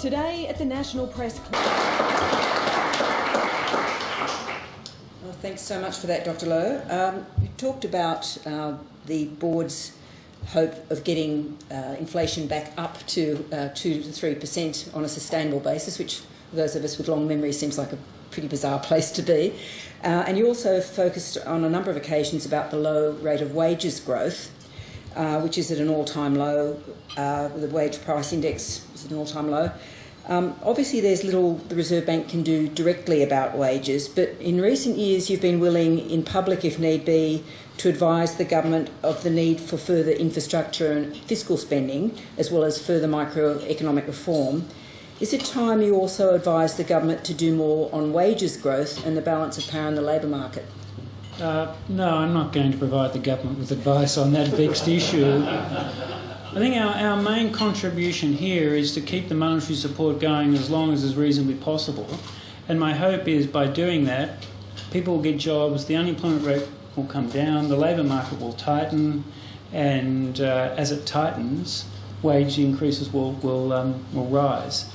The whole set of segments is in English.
Today at the National Press Club. Well, thanks so much for that, Dr. Lowe. You talked about the board's hope of getting inflation back up to 2 to 3% on a sustainable basis, which for those of us with long memories seems like a pretty bizarre place to be. And you also focused on a number of occasions about the low rate of wages growth, which is at an all-time low. The wage price index is at an all-time low. Obviously, there's little the Reserve Bank can do directly about wages, but in recent years you've been willing, in public if need be, to advise the government of the need for further infrastructure and fiscal spending, as well as further microeconomic reform. Is it time you also advise the government to do more on wages growth and the balance of power in the labour market? No, I'm not going to provide the government with advice on that vexed issue. I think our main contribution here is to keep the monetary support going as long as is reasonably possible. And my hope is by doing that, people will get jobs, the unemployment rate will come down, the labour market will tighten, and as it tightens, wage increases will rise.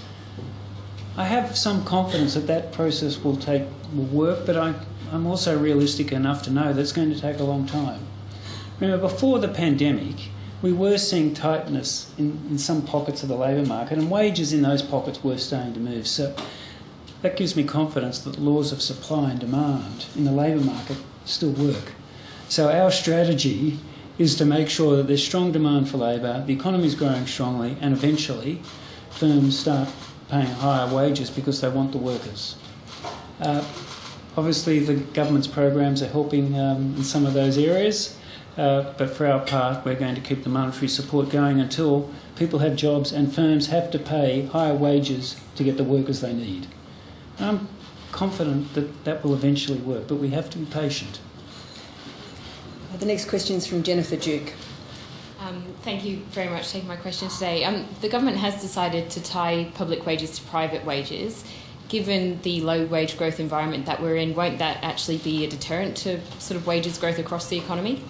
I have some confidence that that process will work, but I'm also realistic enough to know that it's going to take a long time. Remember, before the pandemic, we were seeing tightness in some pockets of the labour market, and wages in those pockets were starting to move. So that gives me confidence that laws of supply and demand in the labour market still work. So our strategy is to make sure that there's strong demand for labour, the economy is growing strongly, and eventually firms start paying higher wages because they want the workers. Obviously, the government's programs are helping in some of those areas. But for our part, we're going to keep the monetary support going until people have jobs and firms have to pay higher wages to get the workers they need. I'm confident that that will eventually work, but we have to be patient. The next question is from Jennifer Duke. Thank you very much for taking my question today. The government has decided to tie public wages to private wages. Given the low wage growth environment that we're in, won't that actually be a deterrent to sort of wages growth across the economy?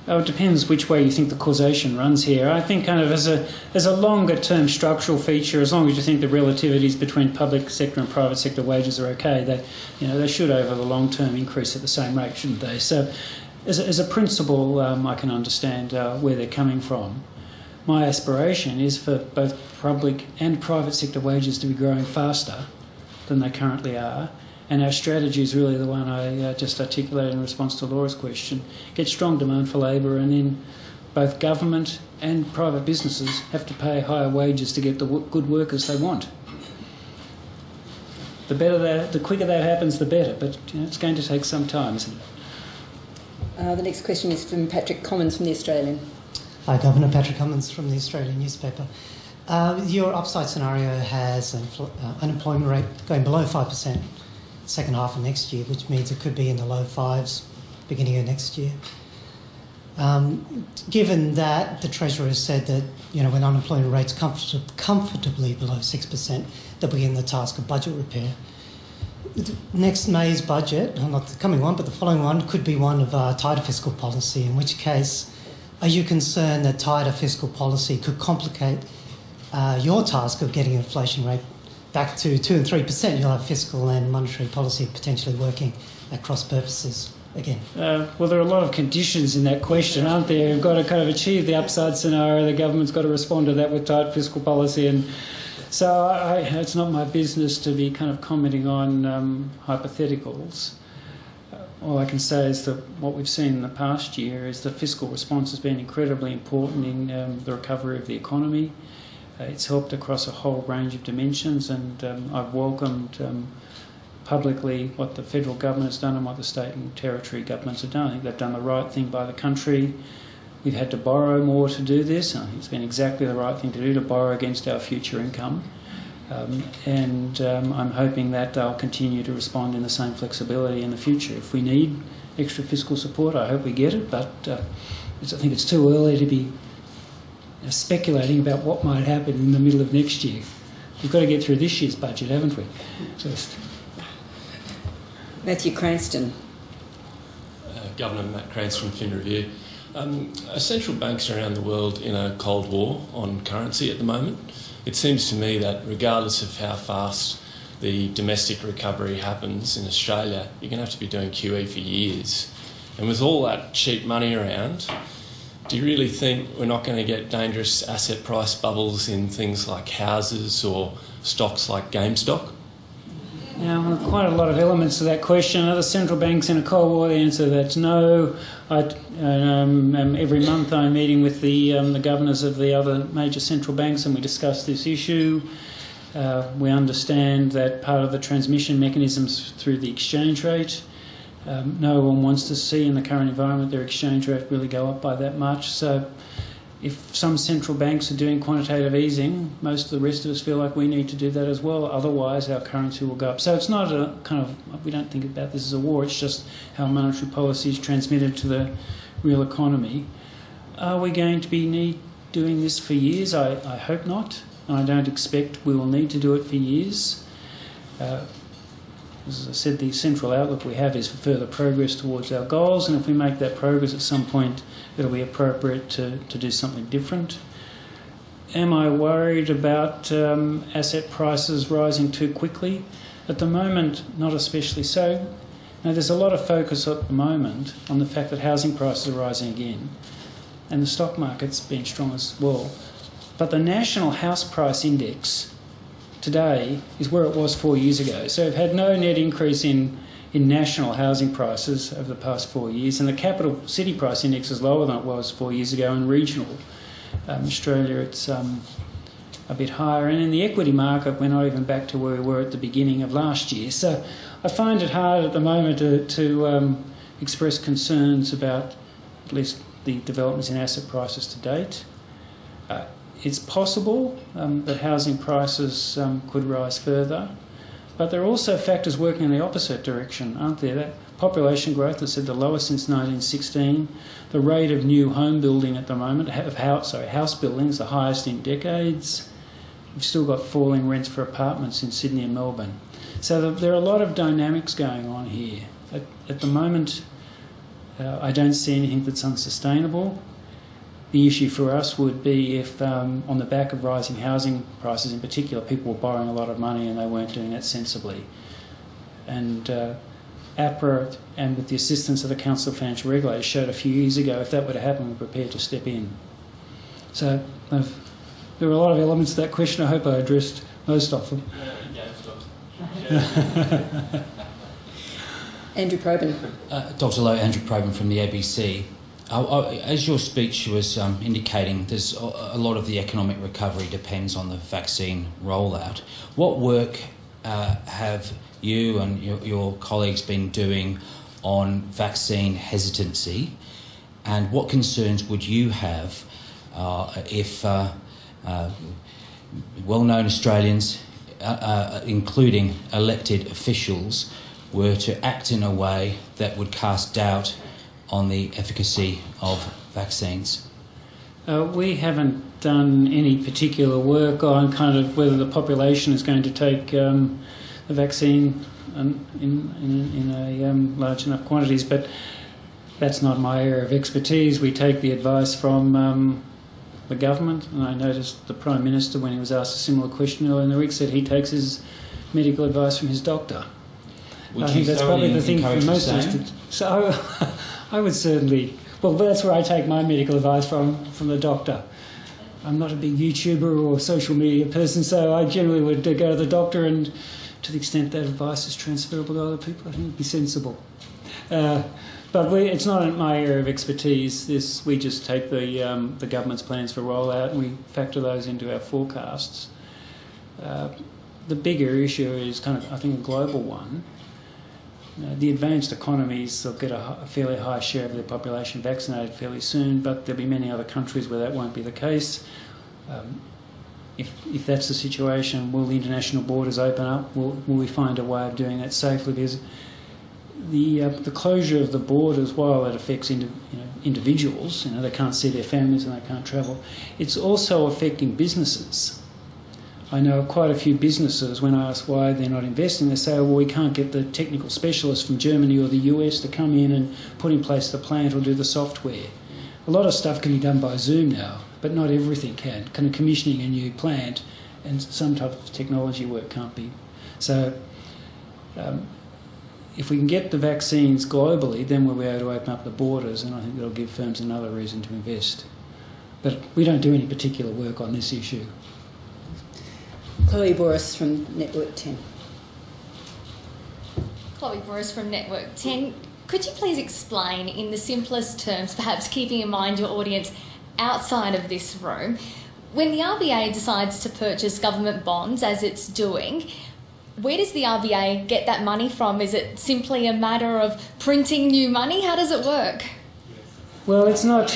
Oh, it depends which way you think the causation runs here. I think kind of as a longer-term structural feature, as long as you think the relativities between public sector and private sector wages are okay, they should over the long term increase at the same rate, shouldn't they? So as a principle, I can understand where they're coming from. My aspiration is for both public and private sector wages to be growing faster than they currently are. And our strategy is really the one I just articulated in response to Laura's question. Get strong demand for labour, and then both government and private businesses have to pay higher wages to get the good workers they want. The quicker that happens, the better, but it's going to take some time, isn't it? The next question is from Patrick Commons from The Australian. Hi, Governor. Patrick Commons from The Australian newspaper. Your upside scenario has an unemployment rate going below 5%. Second half of next year, which means it could be in the low fives beginning of next year. Given that the Treasurer has said that when unemployment rates comfortably below 6%, they'll begin the task of budget repair. Next May's budget, not the coming one, but the following one, could be one of tighter fiscal policy, in which case are you concerned that tighter fiscal policy could complicate your task of getting inflation rate back to 2 and 3%, you'll have fiscal and monetary policy potentially working at cross purposes again? Well, there are a lot of conditions in that question, aren't there? You've got to kind of achieve the upside scenario. The government's got to respond to that with tight fiscal policy. And so it's not my business to be kind of commenting on hypotheticals. All I can say is that what we've seen in the past year is the fiscal response has been incredibly important in the recovery of the economy. It's helped across a whole range of dimensions, and I've welcomed publicly what the federal government has done and what the state and territory governments have done. I think they've done the right thing by the country. We've had to borrow more to do this, and I think it's been exactly the right thing to do, to borrow against our future income. I'm hoping that they'll continue to respond in the same flexibility in the future. If we need extra fiscal support, I hope we get it, but I think it's too early to be speculating about what might happen in the middle of next year. We've got to get through this year's budget, haven't we? Just. Matthew Cranston. Governor Matt Cranston from Fin Review. Central banks around the world in a cold war on currency at the moment. It seems to me that regardless of how fast the domestic recovery happens in Australia, you're going to have to be doing QE for years. And with all that cheap money around, do you really think we're not going to get dangerous asset price bubbles in things like houses or stocks like GameStop? Now, quite a lot of elements to that question. Are the central banks in a cold war? The answer to that's no. Every month I'm meeting with the governors of the other major central banks and we discuss this issue. We understand that part of the transmission mechanisms through the exchange rate. No one wants to see in the current environment their exchange rate really go up by that much. So if some central banks are doing quantitative easing, most of the rest of us feel like we need to do that as well. Otherwise, our currency will go up. So it's not a kind of, we don't think about this as a war. It's just how monetary policy is transmitted to the real economy. Are we going to be doing this for years? I hope not. I don't expect we will need to do it for years. As I said, the central outlook we have is for further progress towards our goals, and if we make that progress at some point, it'll be appropriate to do something different. Am I worried about asset prices rising too quickly? At the moment, not especially so. Now, there's a lot of focus at the moment on the fact that housing prices are rising again, and the stock market's been strong as well. But the National House Price Index today is where it was 4 years ago. So we've had no net increase in national housing prices over the past 4 years, and the capital city price index is lower than it was 4 years ago. In regional Australia, it's a bit higher, and in the equity market, we're not even back to where we were at the beginning of last year. So I find it hard at the moment to express concerns about at least the developments in asset prices to date. It's possible that housing prices could rise further, but there are also factors working in the opposite direction, aren't there? That population growth is at the lowest since 1916. The rate of new home building at the moment, house building, is the highest in decades. We've still got falling rents for apartments in Sydney and Melbourne. So there are a lot of dynamics going on here. At the moment, I don't see anything that's unsustainable. The issue for us would be if, on the back of rising housing prices in particular, people were borrowing a lot of money and they weren't doing that sensibly. And APRA, and with the assistance of the Council of Financial Regulators, showed a few years ago if that were to happen, we're prepared to step in. So there are a lot of elements to that question. I hope I addressed most of them. Andrew Probyn. Dr. Lowe, Andrew Probyn from the ABC. As your speech was indicating, there's a lot of the economic recovery depends on the vaccine rollout. What work have you and your colleagues been doing on vaccine hesitancy, and what concerns would you have if well-known Australians, including elected officials, were to act in a way that would cast doubt on the efficacy of vaccines? We haven't done any particular work on kind of whether the population is going to take the vaccine in a large enough quantities, but that's not my area of expertise. We take the advice from the government, and I noticed the Prime Minister, when he was asked a similar question earlier in the week, said he takes his medical advice from his doctor. I think that's probably the thing for most of us to... So I would certainly... Well, that's where I take my medical advice from the doctor. I'm not a big YouTuber or social media person, so I generally would go to the doctor, and to the extent that advice is transferable to other people, I think it would be sensible. But it's not in my area of expertise. We just take the government's plans for rollout and we factor those into our forecasts. The bigger issue is kind of, I think, a global one. The advanced economies will get a fairly high share of their population vaccinated fairly soon, but there'll be many other countries where that won't be the case. If that's the situation, will the international borders open up? Will we find a way of doing that safely? Because the closure of the borders, while it affects individuals, they can't see their families and they can't travel, it's also affecting businesses. I know quite a few businesses, when I ask why they're not investing, they say, well, we can't get the technical specialists from Germany or the US to come in and put in place the plant or do the software. a lot of stuff can be done by Zoom now, but not everything can. Kind of commissioning a new plant and some type of technology work can't be. So if we can get the vaccines globally, then we'll be able to open up the borders, and I think that'll give firms another reason to invest. But we don't do any particular work on this issue. Chloe Boris from Network 10. Chloe Boris from Network 10. Could you please explain in the simplest terms, perhaps keeping in mind your audience outside of this room, when the RBA decides to purchase government bonds, as it's doing, where does the RBA get that money from? Is it simply a matter of printing new money? How does it work? Well, it's not.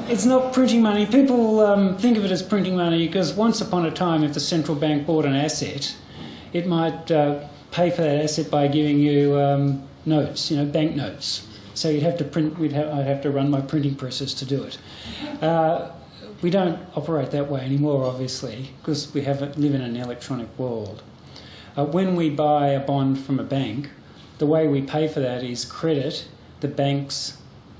It's not printing money. People think of it as printing money because once upon a time, if the central bank bought an asset, it might pay for that asset by giving you notes, bank notes. So you'd have to print. I'd have to run my printing presses to do it. We don't operate that way anymore, obviously, because we live in an electronic world. When we buy a bond from a bank, the way we pay for that is credit the bank's.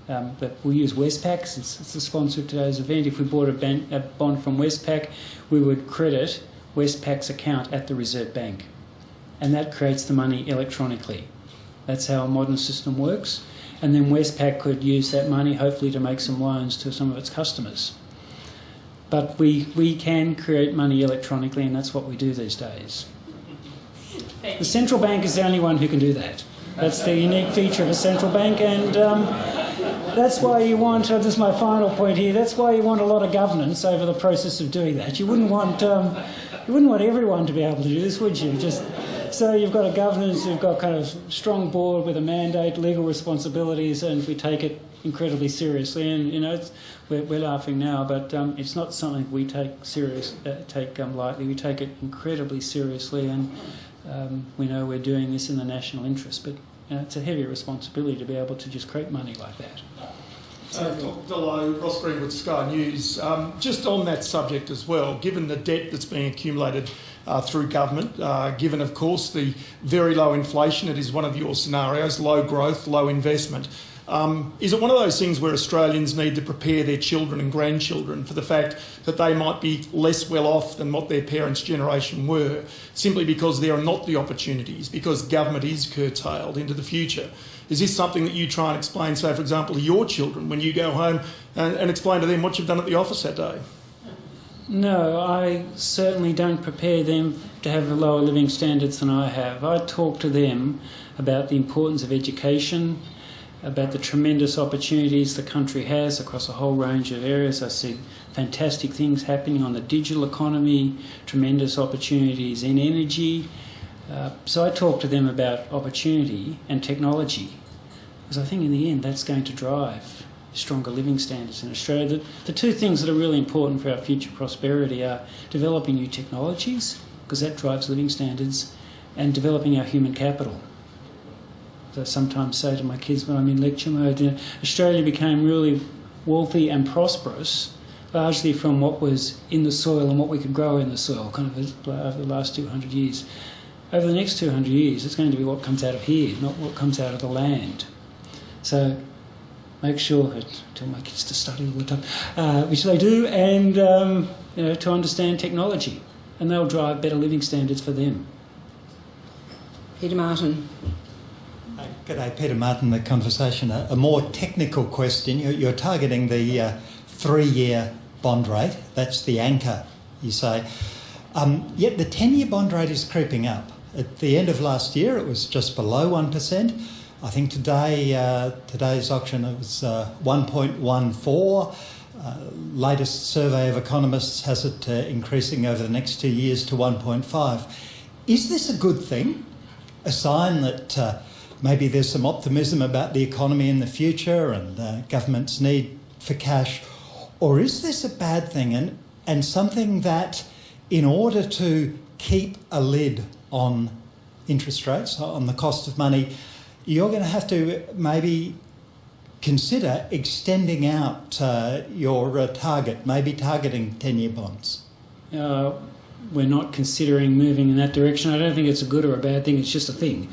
But we use Westpac, it's the sponsor of today's event. If we bought a bond from Westpac, we would credit Westpac's account at the Reserve Bank. And that creates the money electronically. That's how a modern system works. And then Westpac could use that money, hopefully, to make some loans to some of its customers. But we can create money electronically, and that's what we do these days. The central bank is the only one who can do that. That's the unique feature of a central bank, and that's why you want, this is my final point here, that's why you want a lot of governance over the process of doing that. You wouldn't want everyone to be able to do this, would you? So you've got a governance, you've got kind of strong board with a mandate, legal responsibilities, and we take it incredibly seriously. And we're laughing now, but it's not something we take lightly. We take it incredibly seriously, and we know we're doing this in the national interest. But it's a heavy responsibility to be able to just create money like that. Dr. Lowe, Ross Greenwood, Sky News. Just on that subject as well, given the debt that's being accumulated through government, given, of course, the very low inflation, it is one of your scenarios, low growth, low investment. Is it one of those things where Australians need to prepare their children and grandchildren for the fact that they might be less well off than what their parents' generation were, simply because there are not the opportunities, because government is curtailed into the future? Is this something that you try and explain, say, for example, to your children when you go home and explain to them what you've done at the office that day? No, I certainly don't prepare them to have lower living standards than I have. I talk to them about the importance of education, about the tremendous opportunities the country has across a whole range of areas. I see fantastic things happening on the digital economy, tremendous opportunities in energy. So I talk to them about opportunity and technology, because I think in the end that's going to drive stronger living standards in Australia. The two things that are really important for our future prosperity are developing new technologies, because that drives living standards, and developing our human capital. As I sometimes say to my kids when I'm in lecture mode, Australia became really wealthy and prosperous largely from what was in the soil and what we could grow in the soil, kind of over the last 200 years. Over the next 200 years, it's going to be what comes out of here, not what comes out of the land. So make sure, I tell my kids to study all the time, which they do, and to understand technology, and they'll drive better living standards for them. Peter Martin. G'day, Peter Martin, The Conversation. A more technical question. You're targeting the 3-year bond rate. That's the anchor, you say. Yet the 10-year bond rate is creeping up. At the end of last year, it was just below 1%. I think today's auction, it was 1.14. Latest survey of economists has it increasing over the next 2 years to 1.5. Is this a good thing? A sign that maybe there's some optimism about the economy in the future and government's need for cash? Or is this a bad thing and something that, in order to keep a lid on interest rates, on the cost of money, you're going to have to maybe consider extending out your target, maybe targeting 10-year bonds? We're not considering moving in that direction. I don't think it's a good or a bad thing, it's just a thing.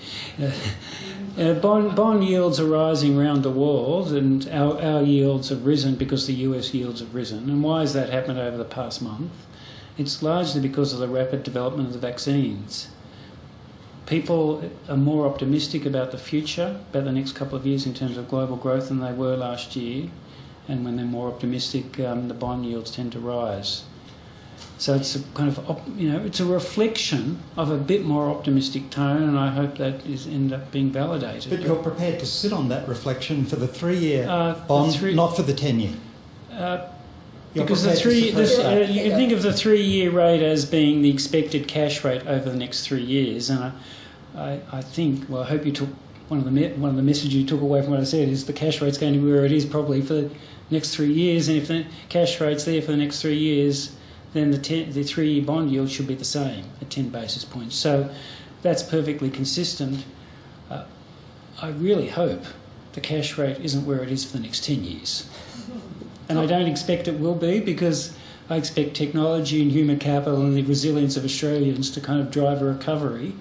Bond yields are rising around the world, and our yields have risen because the US yields have risen. And why has that happened over the past month? It's largely because of the rapid development of the vaccines. People are more optimistic about the future, about the next couple of years in terms of global growth than they were last year. And when they're more optimistic, the bond yields tend to rise. So it's a kind of, it's a reflection of a bit more optimistic tone, and I hope that end up being validated. But you're prepared to sit on that reflection for the 3-year bond, not for the 10-year? Because you can think of the 3-year rate as being the expected cash rate over the next 3 years, and I think, well, I hope you took one of the messages you took away from what I said is the cash rate's going to be where it is probably for the next 3 years, and if the cash rate's there for the next 3 years, then the 3-year bond yield should be the same at 10 basis points. So that's perfectly consistent. I really hope the cash rate isn't where it is for the next 10 years. And I don't expect it will be, because I expect technology and human capital and the resilience of Australians to kind of drive a recovery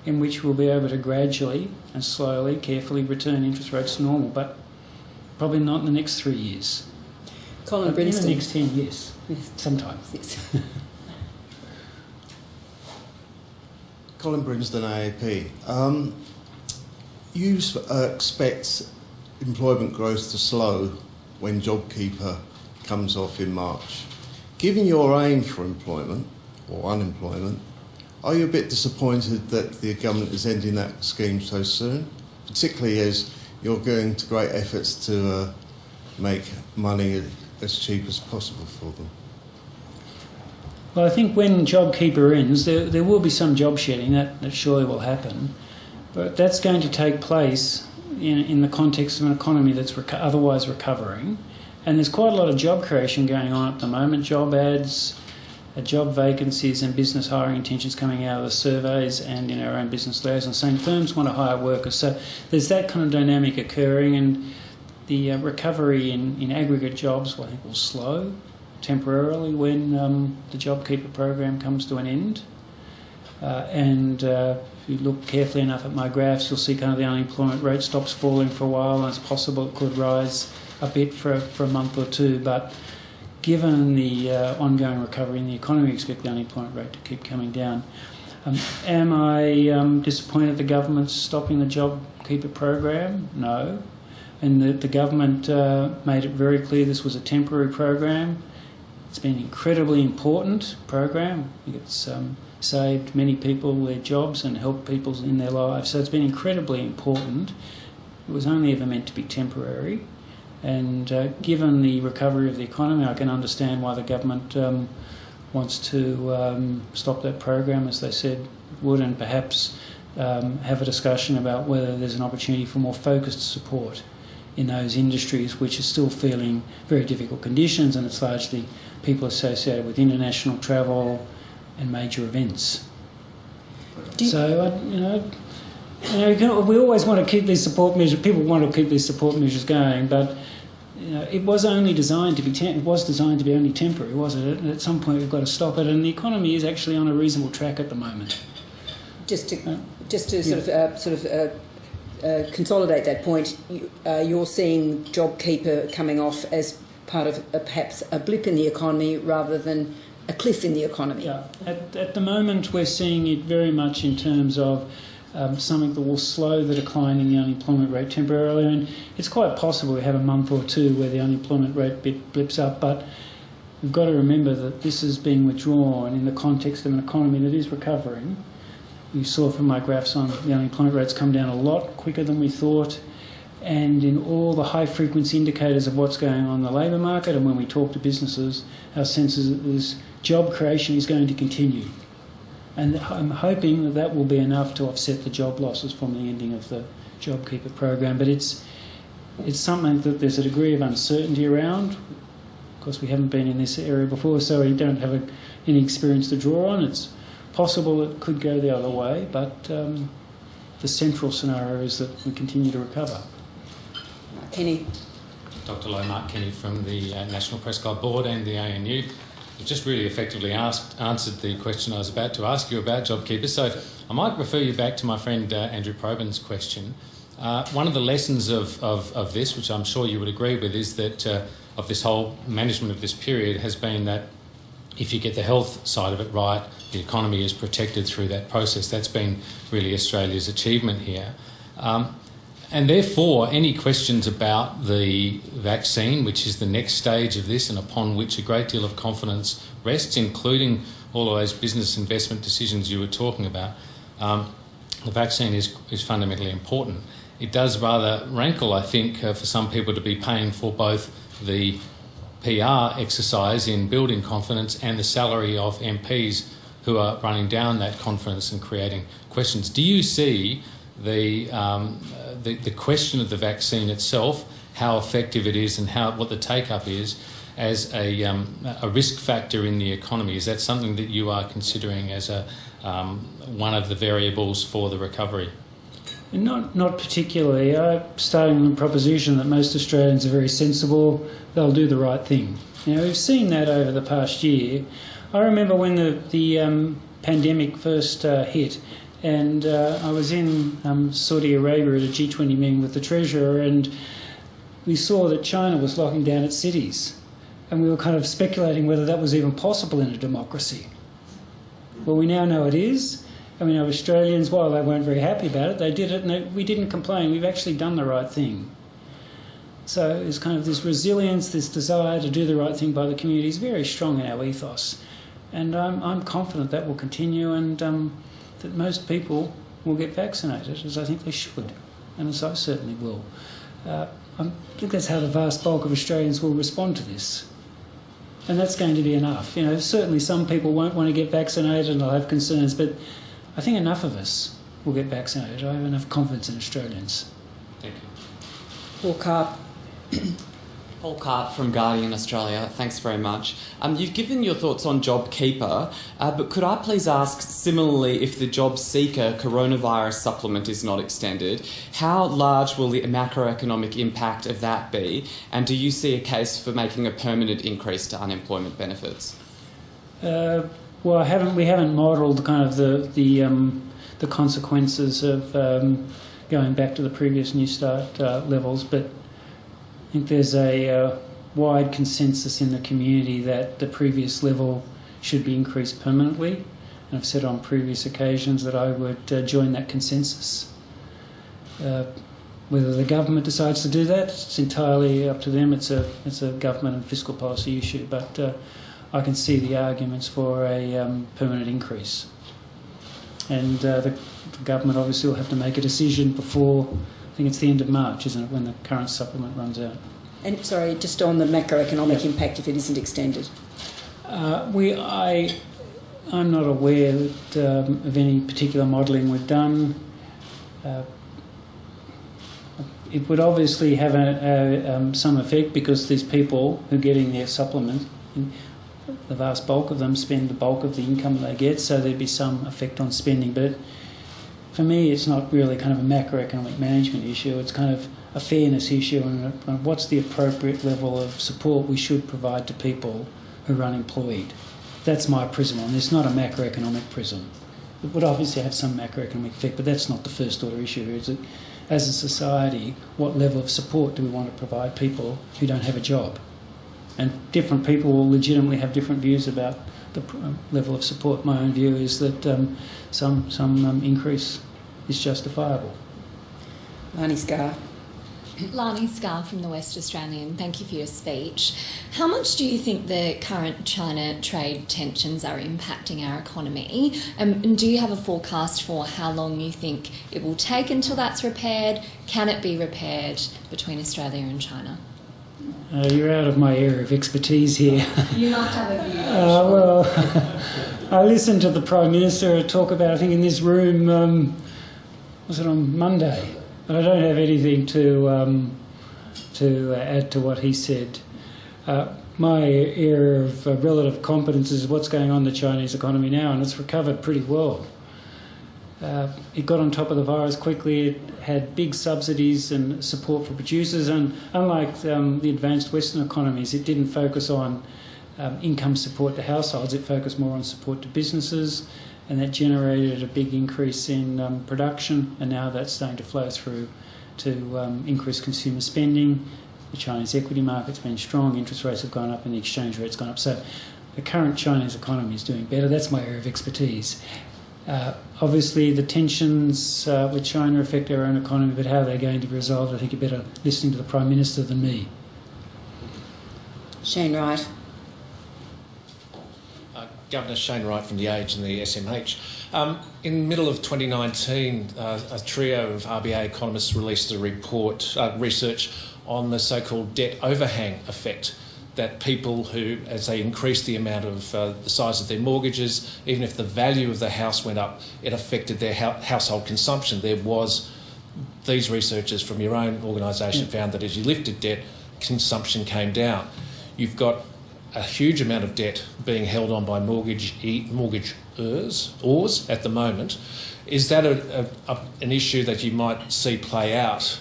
in which we'll be able to gradually and slowly, carefully return interest rates to normal, but probably not in the next 3 years. Colin Brinston. In the next 10 years, yes. Sometimes. Yes. Colin Brinston, AAP. You expect employment growth to slow when JobKeeper comes off in March. Given your aim for employment, or unemployment, are you a bit disappointed that the government is ending that scheme so soon, particularly as you're going to great efforts to make money as cheap as possible for them? Well, I think when JobKeeper ends, there will be some job shedding, that surely will happen, but that's going to take place in the context of an economy that's otherwise recovering. And there's quite a lot of job creation going on at the moment, job ads, job vacancies and business hiring intentions coming out of the surveys and in our own business liaison saying firms want to hire workers. So there's that kind of dynamic occurring, and the recovery in aggregate jobs, I think, will slow temporarily when the JobKeeper program comes to an end. If you look carefully enough at my graphs, you'll see kind of the unemployment rate stops falling for a while, and it's possible it could rise a bit for a month or two. But given the ongoing recovery in the economy, we expect the unemployment rate to keep coming down. Am I disappointed the government's stopping the JobKeeper program? No. And the government made it very clear this was a temporary program. It's been an incredibly important program. I think it's saved many people their jobs and helped people in their lives. So it's been incredibly important. It was only ever meant to be temporary. And given the recovery of the economy, I can understand why the government wants to stop that program, as they said would, and perhaps have a discussion about whether there's an opportunity for more focused support in those industries which are still feeling very difficult conditions, and it's largely people associated with international travel and major events. So, we always want to keep these support measures. People want to keep these support measures going, but it was only designed to be. It was designed to be only temporary, wasn't it? And at some point, we've got to stop it. And the economy is actually on a reasonable track at the moment. Just to consolidate that point, you're seeing JobKeeper coming off as part of perhaps a blip in the economy rather than a cliff in the economy. Yeah. At the moment, we're seeing it very much in terms of something that will slow the decline in the unemployment rate temporarily. I mean, it's quite possible we have a month or two where the unemployment rate blips up, but we've got to remember that this is being withdrawn in the context of an economy that is recovering. You saw from my graphs on the unemployment rates come down a lot quicker than we thought, and in all the high-frequency indicators of what's going on in the labour market, and when we talk to businesses, our sense is that this job creation is going to continue. And I'm hoping that will be enough to offset the job losses from the ending of the JobKeeper program. But it's something that there's a degree of uncertainty around. Of course, we haven't been in this area before, so we don't have any experience to draw on. It's possible it could go the other way, but the central scenario is that we continue to recover. Kenny. Dr. Lowe, Mark Kenny from the National Press Club Board and the ANU. You've just really effectively answered the question I was about to ask you about JobKeeper. So I might refer you back to my friend Andrew Probyn's question. One of the lessons of this, which I'm sure you would agree with, is that of this whole management of this period has been that if you get the health side of it right, the economy is protected through that process. That's been really Australia's achievement here. And therefore, any questions about the vaccine, which is the next stage of this and upon which a great deal of confidence rests, including all of those business investment decisions you were talking about, the vaccine is fundamentally important. It does rather rankle, I think, for some people to be paying for both the PR exercise in building confidence and the salary of MPs who are running down that confidence and creating questions. Do you see the question of the vaccine itself, how effective it is and what the take-up is, as a risk factor in the economy? Is that something that you are considering as one of the variables for the recovery? Not particularly. I'm starting on the proposition that most Australians are very sensible. They'll do the right thing. We've seen that over the past year. I remember when the pandemic first hit, and I was in Saudi Arabia at a G20 meeting with the Treasurer, and we saw that China was locking down its cities, and we were kind of speculating whether that was even possible in a democracy. Well, we now know it is. I mean, our Australians, while they weren't very happy about it, they did it and we didn't complain. We've actually done the right thing. So there's kind of this resilience, this desire to do the right thing by the community is very strong in our ethos. And I'm confident that will continue and that most people will get vaccinated, as I think they should, and as I certainly will. I think that's how the vast bulk of Australians will respond to this. And that's going to be enough. Certainly some people won't want to get vaccinated and they'll have concerns, but I think enough of us will get vaccinated. I have enough confidence in Australians. Thank you. Paul Carp. Paul Carp from Guardian Australia. Thanks very much. You've given your thoughts on JobKeeper, but could I please ask, similarly, if the JobSeeker coronavirus supplement is not extended, how large will the macroeconomic impact of that be? And do you see a case for making a permanent increase to unemployment benefits? Well, we haven't modelled kind of the consequences of going back to the previous New Start levels, but I think there's a wide consensus in the community that the previous level should be increased permanently. And I've said on previous occasions that I would join that consensus. Whether the government decides to do that, it's entirely up to them. It's a government and fiscal policy issue, but I can see the arguments for a permanent increase. And the government obviously will have to make a decision before, I think it's the end of March, isn't it, when the current supplement runs out. And sorry, just on the macroeconomic impact if it isn't extended. I'm not aware of any particular modelling we've done. It would obviously have some effect because these people who are getting their supplement, the vast bulk of them spend the bulk of the income they get, so there'd be some effect on spending. But for me, it's not really kind of a macroeconomic management issue. It's kind of a fairness issue and what's the appropriate level of support we should provide to people who are unemployed. That's my prism on this, not a macroeconomic prism. It would obviously have some macroeconomic effect, but that's not the first order issue. Is it, as a society, what level of support do we want to provide people who don't have a job? And different people will legitimately have different views about the level of support. My own view is that some increase is justifiable. Lani Scar. Lani Scar from the West Australian, thank you for your speech. How much do you think the current China trade tensions are impacting our economy? And do you have a forecast for how long you think it will take until that's repaired? Can it be repaired between Australia and China? You're out of my area of expertise here. You must have a view. Well, I listened to the Prime Minister talk about, I think in this room, was it on Monday? But I don't have anything to add to what he said. My area of relative competence is what's going on in the Chinese economy now, and it's recovered pretty well. It got on top of the virus quickly. It had big subsidies and support for producers, and unlike the advanced Western economies, it didn't focus on income support to households. It focused more on support to businesses, and that generated a big increase in production, and now that's starting to flow through to increase consumer spending. The Chinese equity market's been strong, interest rates have gone up and the exchange rate's gone up. So the current Chinese economy is doing better. That's my area of expertise. Obviously, the tensions with China affect our own economy, but how they're going to be resolved, I think you're better listening to the Prime Minister than me. Shane Wright. Governor Shane Wright from The Age and the SMH. In the middle of 2019, a trio of RBA economists released a report, research on the so-called debt overhang effect, that people who, as they increased the amount of the size of their mortgages, even if the value of the house went up, it affected their household consumption. These researchers from your own organisation found that as you lifted debt, consumption came down. You've got a huge amount of debt being held on by mortgagors at the moment. Is that an issue that you might see play out,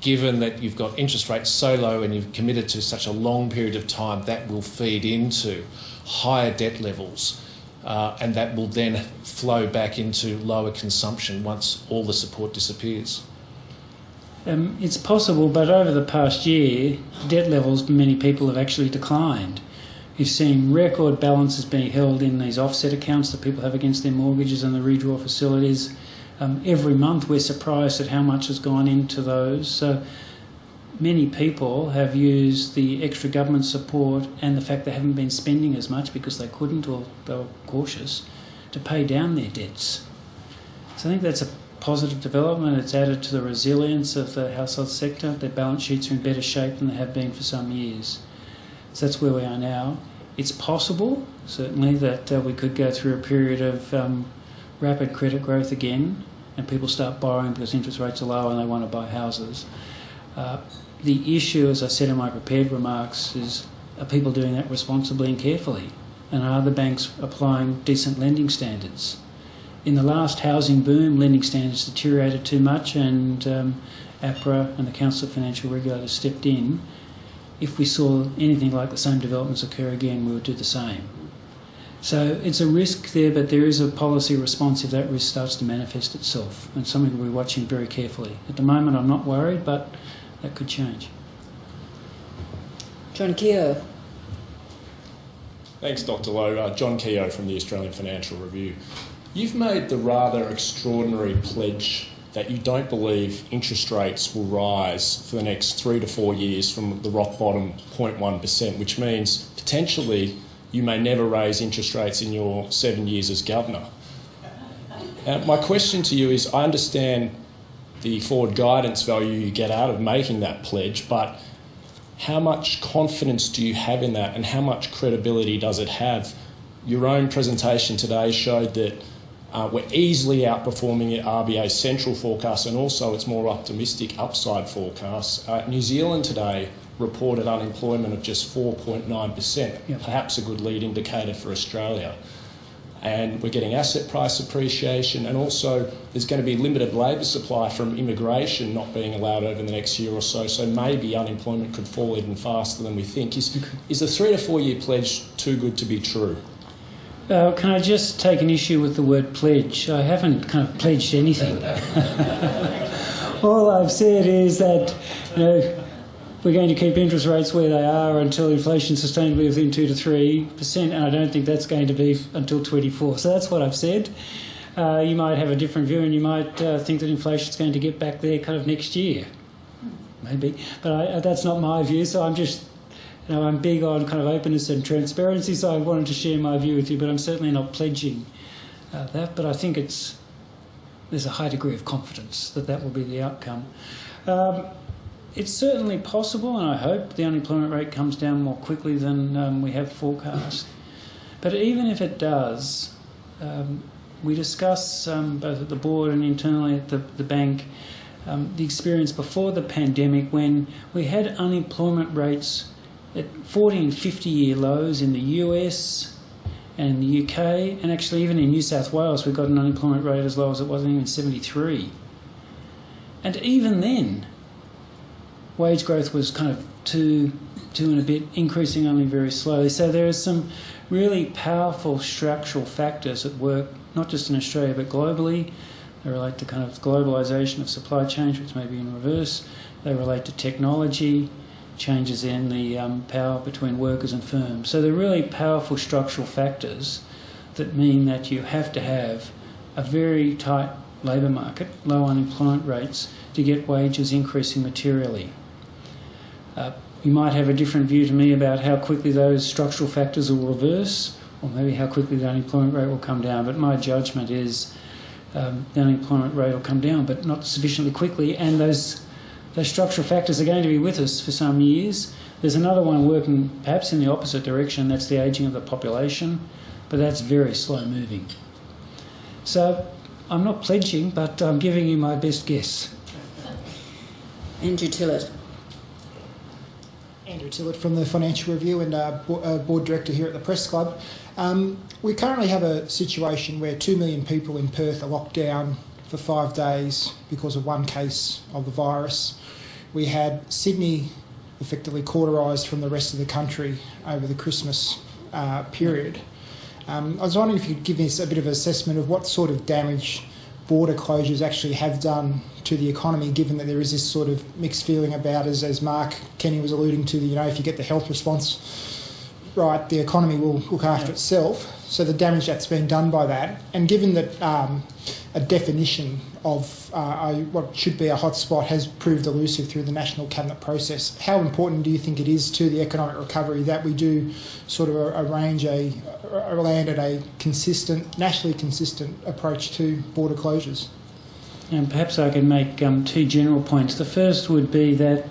given that you've got interest rates so low and you've committed to such a long period of time, that will feed into higher debt levels and that will then flow back into lower consumption once all the support disappears? It's possible, but over the past year, debt levels for many people have actually declined. You've seen record balances being held in these offset accounts that people have against their mortgages and the redraw facilities. Every month we're surprised at how much has gone into those. So many people have used the extra government support and the fact they haven't been spending as much because they couldn't or they were cautious to pay down their debts. So I think that's a positive development. It's added to the resilience of the household sector. Their balance sheets are in better shape than they have been for some years. So that's where we are now. It's possible, certainly, that we could go through a period of rapid credit growth again and people start borrowing because interest rates are low and they want to buy houses. The issue, as I said in my prepared remarks, is are people doing that responsibly and carefully? And are the banks applying decent lending standards? In the last housing boom, lending standards deteriorated too much and APRA and the Council of Financial Regulators stepped in. If we saw anything like the same developments occur again, we would do the same. So it's a risk there, but there is a policy response if that risk starts to manifest itself, and something we'll be watching very carefully. At the moment, I'm not worried, but that could change. John Keogh. Thanks, Dr. Lowe. John Keogh from the Australian Financial Review. You've made the rather extraordinary pledge that you don't believe interest rates will rise for the next 3 to 4 years from the rock bottom 0.1%, which means potentially you may never raise interest rates in your 7 years as governor. My question to you is, I understand the forward guidance value you get out of making that pledge, but how much confidence do you have in that and how much credibility does it have? Your own presentation today showed that we're easily outperforming RBA's central forecast and also its more optimistic upside forecast. New Zealand today reported unemployment of just 4.9%, perhaps a good lead indicator for Australia. And we're getting asset price appreciation, and also there's going to be limited labour supply from immigration not being allowed over the next year or so, so maybe unemployment could fall even faster than we think. Is the 3 to 4 year pledge too good to be true? Can I just take an issue with the word pledge? I haven't kind of pledged anything. All I've said is that we're going to keep interest rates where they are until inflation sustainably within 2 to 3%, and I don't think that's going to be until 24. So that's what I've said. You might have a different view and you might think that inflation's going to get back there kind of next year. Maybe. But that's not my view, so I'm just... I'm big on kind of openness and transparency, so I wanted to share my view with you, but I'm certainly not pledging that. But I think there's a high degree of confidence that that will be the outcome. It's certainly possible, and I hope the unemployment rate comes down more quickly than we have forecast. But even if it does, we discuss both at the board and internally at the bank the experience before the pandemic when we had unemployment rates at 40 and 50-year lows in the US and the UK, and actually even in New South Wales we got an unemployment rate as low as it was in 73. And even then, wage growth was kind of two and a bit, increasing only very slowly. So there are some really powerful structural factors at work, not just in Australia but globally. They relate to kind of globalisation of supply chains, which may be in reverse. They relate to technology, changes in the power between workers and firms. So they're really powerful structural factors that mean that you have to have a very tight labour market, low unemployment rates, to get wages increasing materially. You might have a different view to me about how quickly those structural factors will reverse, or maybe how quickly the unemployment rate will come down, but my judgment is the unemployment rate will come down, but not sufficiently quickly, and those structural factors are going to be with us for some years. There's another one working perhaps in the opposite direction, that's the ageing of the population, but that's very slow moving. So I'm not pledging, but I'm giving you my best guess. Andrew Tillett. Andrew Tillett from the Financial Review and Board Director here at the Press Club. We currently have a situation where 2 million people in Perth are locked down for 5 days because of one case of the virus. We had Sydney effectively cauterised from the rest of the country over the Christmas period. I was wondering if you could give us a bit of an assessment of what sort of damage border closures actually have done to the economy, given that there is this sort of mixed feeling about, as Mark Kenny was alluding to, if you get the health response right, the economy will look after itself. So the damage that's been done by that, and given that a definition of what should be a hotspot has proved elusive through the National Cabinet process, how important do you think it is to the economic recovery that we do sort of land at a consistent, nationally consistent approach to border closures? And perhaps I can make two general points. The first would be that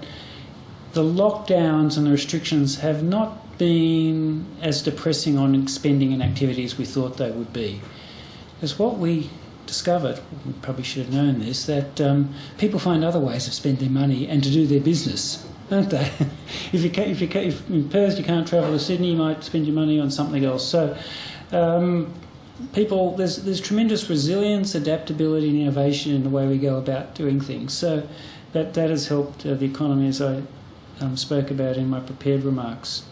the lockdowns and the restrictions have not been as depressing on spending and activity as we thought they would be. Because what we discovered, we probably should have known this, that people find other ways of spending money and to do their business, don't they? If in Perth you can't travel to Sydney, you might spend your money on something else. So people, there's tremendous resilience, adaptability and innovation in the way we go about doing things. So that has helped the economy, as I spoke about in my prepared remarks.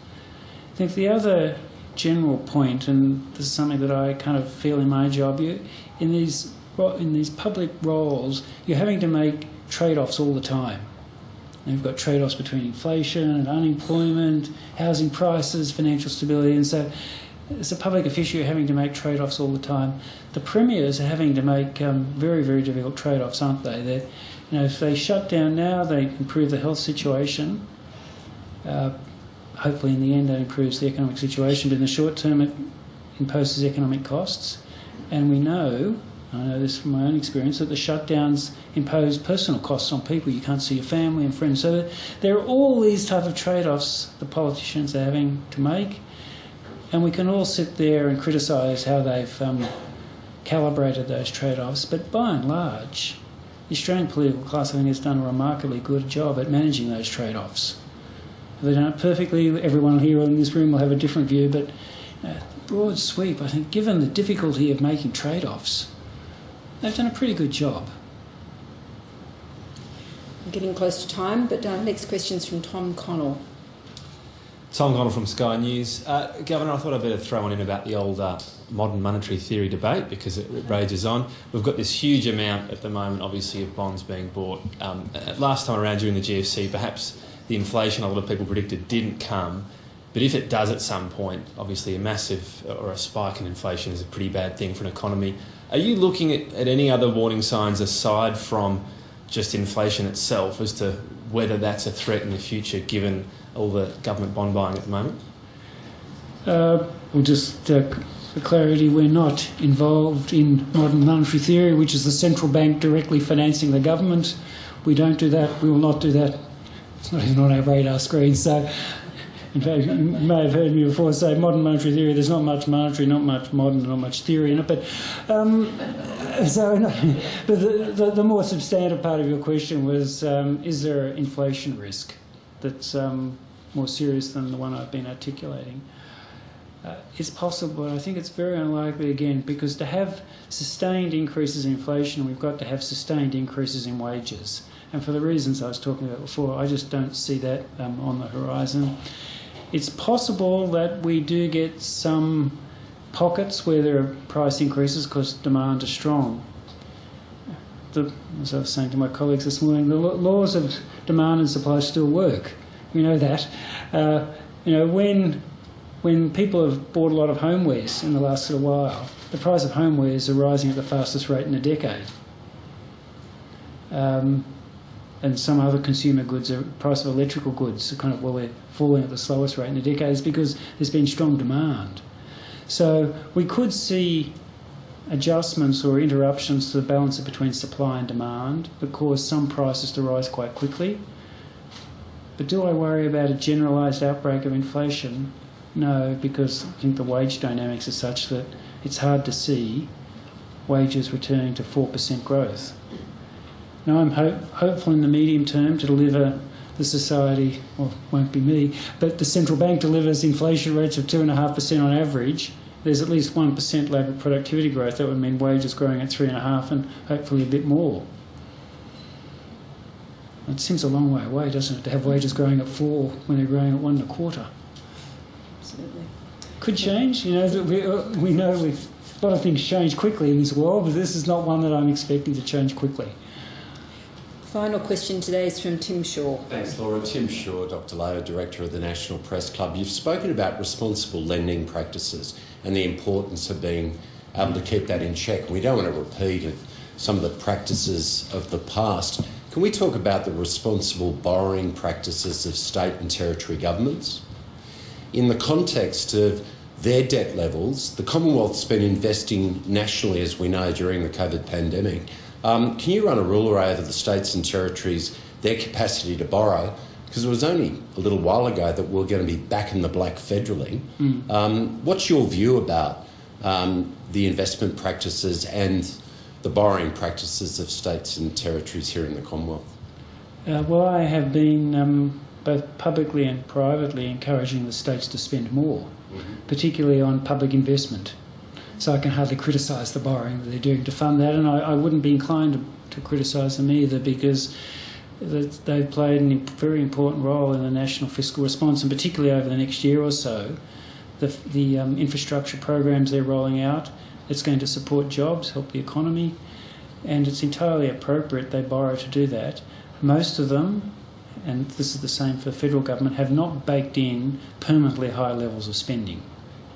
I think the other general point, and this is something that I kind of feel in my job, in these public roles, you're having to make trade-offs all the time. And you've got trade-offs between inflation and unemployment, housing prices, financial stability, and so as a public official you're having to make trade-offs all the time. The premiers are having to make very, very difficult trade-offs, aren't they? That, if they shut down now, they improve the health situation. Hopefully in the end that improves the economic situation, but in the short term it imposes economic costs. And we know, I know this from my own experience, that the shutdowns impose personal costs on people. You can't see your family and friends. So there are all these type of trade-offs the politicians are having to make, and we can all sit there and criticise how they've calibrated those trade-offs, but by and large the Australian political class, I think, has done a remarkably good job at managing those trade-offs. If they done it perfectly, everyone here in this room will have a different view, but broad sweep, I think, given the difficulty of making trade-offs, they've done a pretty good job. I'm getting close to time, but next question's from Tom Connell. Tom Connell from Sky News. Governor, I thought I'd better throw one in about the old modern monetary theory debate because it rages on. We've got this huge amount at the moment, obviously, of bonds being bought. Last time around during the GFC, perhaps the inflation a lot of people predicted didn't come, but if it does at some point, obviously a massive or a spike in inflation is a pretty bad thing for an economy. Are you looking at any other warning signs aside from just inflation itself as to whether that's a threat in the future given all the government bond buying at the moment? Well, just for clarity, we're not involved in modern monetary theory, which is the central bank directly financing the government. We don't do that. We will not do that. It's not even on our radar screen. So, in fact, you may have heard me before say modern monetary theory. There's not much monetary, not much modern, not much theory in it. But but the more substantive part of your question was: is there an inflation risk that's more serious than the one I've been articulating? It's possible, but I think it's very unlikely again, because to have sustained increases in inflation, we've got to have sustained increases in wages. And for the reasons I was talking about before, I just don't see that on the horizon. It's possible that we do get some pockets where there are price increases because demand is strong. as I was saying to my colleagues this morning, the laws of demand and supply still work. We know that. When people have bought a lot of homewares in the last little while, the price of homewares are rising at the fastest rate in a decade. And some other consumer goods, the price of electrical goods, are they're falling at the slowest rate in a decade, is because there's been strong demand. So we could see adjustments or interruptions to the balance between supply and demand that cause some prices to rise quite quickly. But do I worry about a generalised outbreak of inflation? No, because I think the wage dynamics are such that it's hard to see wages returning to 4% growth. Now, I'm hopeful in the medium term to deliver the society, well, it won't be me, but the central bank delivers inflation rates of 2.5% on average. There's at least 1% labour productivity growth. That would mean wages growing at 3.5% and hopefully a bit more. It seems a long way away, doesn't it, to have wages growing at 4% when they're growing at 1.25%. Absolutely. Could change. We know a lot of things change quickly in this world, but this is not one that I'm expecting to change quickly. Final question today is from Tim Shaw. Thanks, Laura. Tim Shaw, Dr. Lowe, Director of the National Press Club. You've spoken about responsible lending practices and the importance of being able to keep that in check. We don't want to repeat some of the practices of the past. Can we talk about the responsible borrowing practices of state and territory governments? In the context of their debt levels, the Commonwealth's been investing nationally, as we know, during the COVID pandemic. Can you run a ruler over the states and territories, their capacity to borrow? Because it was only a little while ago that we were going to be back in the black federally. What's your view about the investment practices and the borrowing practices of states and territories here in the Commonwealth? Well, I have been both publicly and privately encouraging the states to spend more, particularly on public investment. So I can hardly criticise the borrowing that they're doing to fund that, and I wouldn't be inclined to criticise them either, because they've played a very important role in the national fiscal response, and particularly over the next year or so, the infrastructure programs they're rolling out, it's going to support jobs, help the economy, and it's entirely appropriate they borrow to do that. Most of them, and this is the same for the federal government, have not baked in permanently high levels of spending.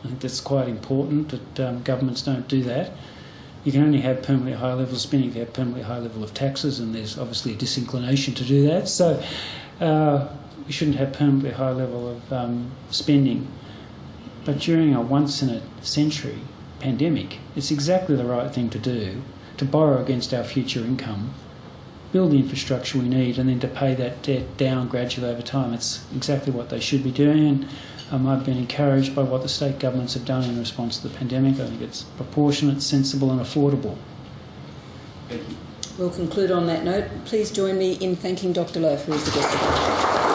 I think that's quite important that governments don't do that. You can only have permanently high levels of spending if you have permanently high level of taxes, and there's obviously a disinclination to do that. So we shouldn't have permanently high level of spending. But during a once-in-a-century pandemic, it's exactly the right thing to do, to borrow against our future income, build the infrastructure we need, and then to pay that debt down gradually over time. It's exactly what they should be doing. And I've been encouraged by what the state governments have done in response to the pandemic. I think it's proportionate, sensible and affordable. We'll conclude on that note. Please join me in thanking Dr. Lowe for his suggestion.